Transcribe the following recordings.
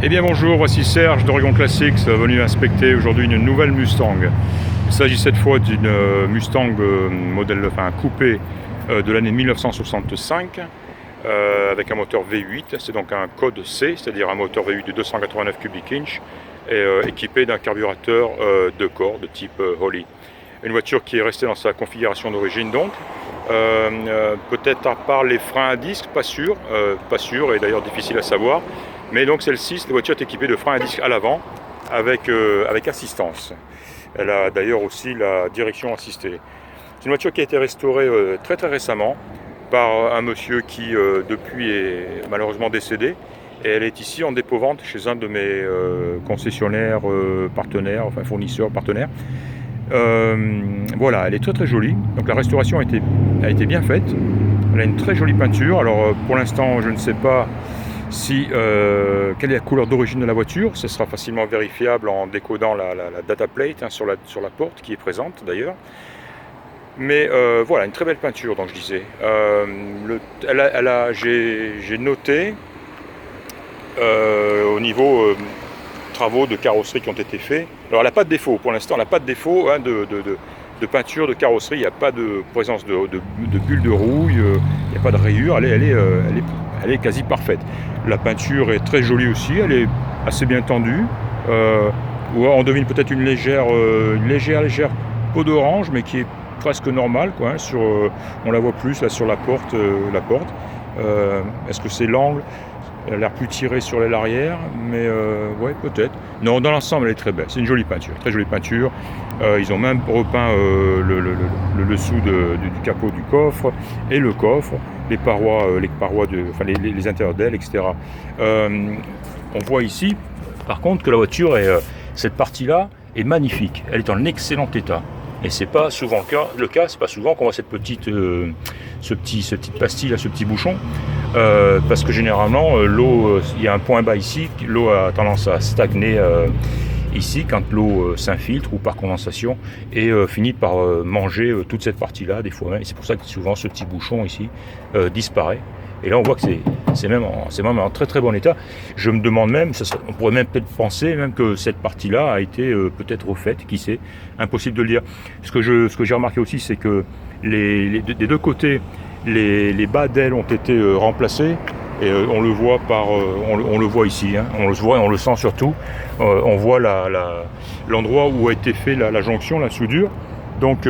Eh bien bonjour, voici Serge d'Oregon Classics, venu inspecter aujourd'hui une nouvelle Mustang. Il s'agit cette fois d'une Mustang coupé de l'année 1965 avec un moteur V8, c'est donc un code C, c'est-à-dire un moteur V8 de 289 cubic inch et équipé d'un carburateur 2 corps de type Holley. Une voiture qui est restée dans sa configuration d'origine donc. Peut-être à part les freins à disque, pas sûr et d'ailleurs difficile à savoir. Mais donc celle-ci, cette voiture est équipée de freins à disque à l'avant avec assistance. Elle a d'ailleurs aussi la direction assistée. C'est une voiture qui a été restaurée très récemment par un monsieur qui depuis est malheureusement décédé. Et elle est ici en dépôt-vente chez un de mes concessionnaires partenaires, enfin fournisseurs partenaires. Voilà, elle est très jolie. Donc la restauration a été bien faite. Elle a une très jolie peinture. Alors pour l'instant, je ne sais pas quelle est la couleur d'origine de la voiture. Ce sera facilement vérifiable en décodant la data plate sur la porte qui est présente d'ailleurs. Mais voilà, une très belle peinture, donc je disais. J'ai noté au niveau travaux de carrosserie qui ont été faits. Alors elle n'a pas de défaut, pour l'instant elle n'a pas de défaut de peinture, de carrosserie, il n'y a pas de présence de bulles de rouille, il n'y a pas de rayures, elle est quasi parfaite. La peinture est très jolie aussi, elle est assez bien tendue. On devine peut-être une légère peau d'orange, mais qui est presque normale, quoi, hein, on la voit plus là sur la porte. Est-ce que c'est l'angle? Elle a l'air plus tirée sur l'aile arrière, mais ouais, peut-être. Non, dans l'ensemble, elle est très belle. C'est une jolie peinture, très jolie peinture. Ils ont même repeint le dessous du capot du coffre et le coffre, les parois les intérieurs d'ailes, etc. On voit ici, par contre, que la voiture cette partie-là est magnifique. Elle est en excellent état. Et c'est pas souvent le cas. C'est pas souvent qu'on voit cette petite pastille, là, ce petit bouchon. Parce que généralement l'eau, il y a un point bas ici, l'eau a tendance à stagner ici quand l'eau s'infiltre ou par condensation et finit par manger toute cette partie là des fois, et c'est pour ça que souvent ce petit bouchon ici disparaît. Et là on voit que c'est même en très bon état. Je me demande même, on pourrait même peut-être penser même que cette partie là a été peut-être refaite, qui sait, impossible de le dire. Ce que j'ai remarqué aussi, c'est que des deux côtés, les bas d'ailes ont été remplacés, et on le voit on le voit ici, hein, on le sent surtout. On voit l'endroit où a été fait la jonction, la soudure. Donc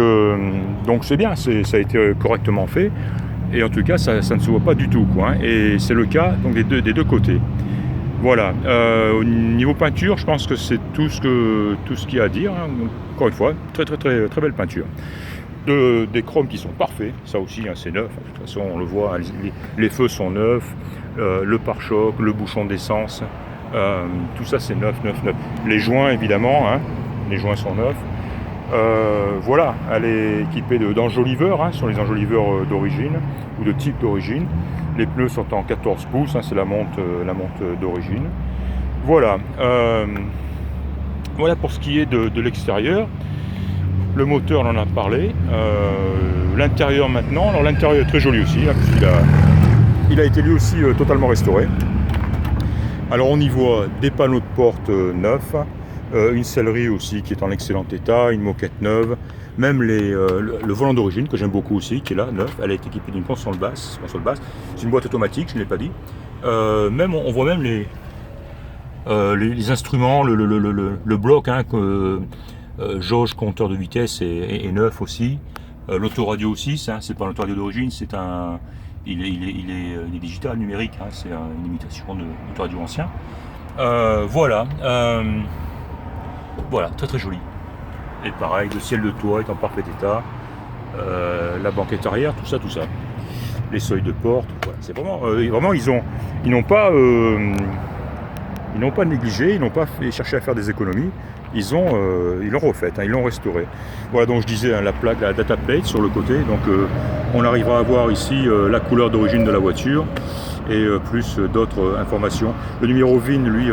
c'est bien, ça a été correctement fait, et en tout cas ça ne se voit pas du tout, quoi, hein, et c'est le cas donc des deux côtés. Voilà. Au niveau peinture, je pense que c'est tout ce qu'il y a à dire, hein. Donc, encore une fois, très belle peinture. Des chromes qui sont parfaits, ça aussi, hein, c'est neuf, de toute façon on le voit, hein, les feux sont neufs, le pare-choc, le bouchon d'essence, tout ça c'est neuf. Les joints évidemment, hein, les joints sont neufs. Voilà, elle est équipée d'enjoliveurs, hein, sur les enjoliveurs d'origine ou de type d'origine. Les pneus sont en 14 pouces, hein, c'est la monte d'origine. Voilà, voilà pour ce qui est de l'extérieur. Le moteur, on en a parlé. L'intérieur maintenant. Alors l'intérieur est très joli aussi, hein, puisqu'il a été lui aussi totalement restauré. Alors on y voit des panneaux de porte neufs, une sellerie aussi qui est en excellent état, une moquette neuve, même le volant d'origine que j'aime beaucoup aussi, qui est là, neuf. Elle est équipée d'une console basse. C'est une boîte automatique, je ne l'ai pas dit. Même on voit même les instruments, le bloc, hein, jauge, compteur de vitesse est neuf aussi. L'autoradio aussi, hein, c'est pas un autoradio d'origine, il est digital, numérique, hein, c'est une imitation d'autoradio ancien. Voilà, très joli. Et pareil, le ciel de toit est en parfait état, la banquette arrière, tout ça. Les seuils de porte, voilà. C'est vraiment ils n'ont pas négligé, ils n'ont pas cherché à faire des économies. Ils l'ont refaite, hein, ils l'ont restaurée. Voilà, donc je disais, hein, la data plate sur le côté. Donc on arrivera à voir ici la couleur d'origine de la voiture et plus d'autres informations. Le numéro VIN, lui,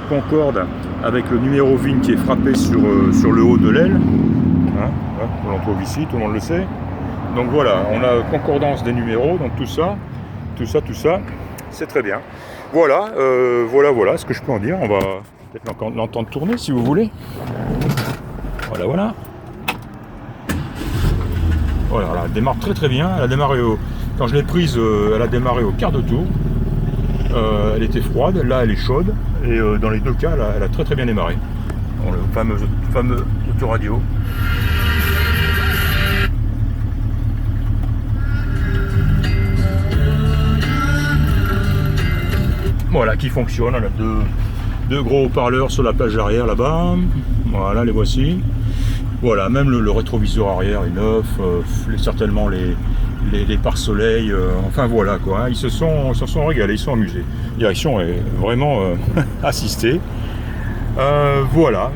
concorde avec le numéro VIN qui est frappé sur le haut de l'aile. Hein, on l'en trouve ici, tout le monde le sait. Donc voilà, on a concordance des numéros, donc tout ça, c'est très bien. Voilà, voilà ce que je peux en dire. On va peut-être l'entendre tourner si vous voulez. Voilà. Voilà, elle démarre très bien. Elle a démarré quand je l'ai prise, elle a démarré au quart de tour. Elle était froide, là elle est chaude. Et dans les deux cas, elle a très bien démarré. Bon, le fameux autoradio. Voilà, qui fonctionne. Elle a deux gros haut-parleurs sur la plage arrière là-bas. Voilà, les voici. Voilà, même le rétroviseur arrière est neuf. Certainement les pare-soleil. Enfin voilà quoi. Ils se sont régalés, ils sont amusés. La direction est vraiment assistée. Voilà,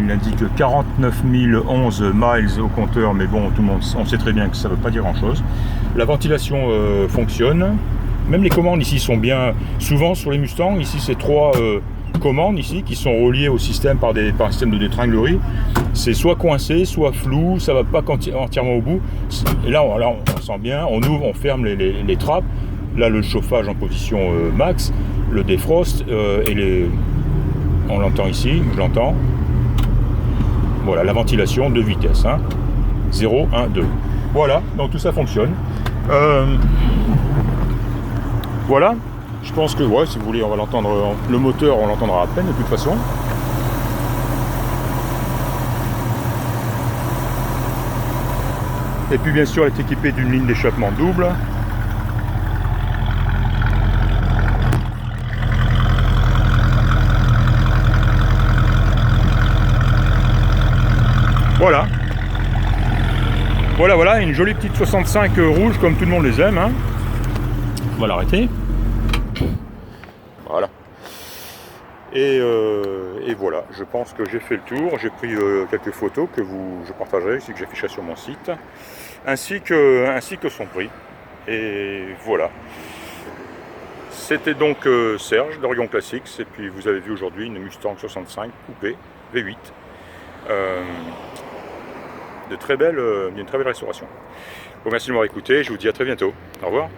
il indique 49 011 miles au compteur, mais bon, tout le monde, on sait très bien que ça ne veut pas dire grand-chose. La ventilation fonctionne. Même les commandes ici sont bien. Souvent sur les Mustangs, ici c'est 3 commandes ici qui sont reliées au système par un système de détringlerie. C'est soit coincé, soit flou, ça va pas entièrement au bout. Et là, on sent bien, on ouvre, on ferme les trappes. Là, le chauffage en position max, le défrost et on l'entend ici, je l'entends. Voilà, la ventilation de vitesse. 0, 1, 2. Voilà, donc tout ça fonctionne. Voilà, je pense que, si vous voulez, on va l'entendre. Le moteur, on l'entendra à peine de toute façon. Et puis bien sûr, elle est équipée d'une ligne d'échappement double. Voilà, une jolie petite 65 rouge comme tout le monde les aime. On va l'arrêter. Voilà. Et voilà, je pense que j'ai fait le tour. J'ai pris quelques photos que je partagerai, que j'afficherai sur mon site, ainsi que son prix. Et voilà. C'était donc Serge d'Orion Classics. Et puis vous avez vu aujourd'hui une Mustang 65 coupée V8. D'une très belle restauration. Je vous remercie de m'avoir écouté, je vous dis à très bientôt. Au revoir.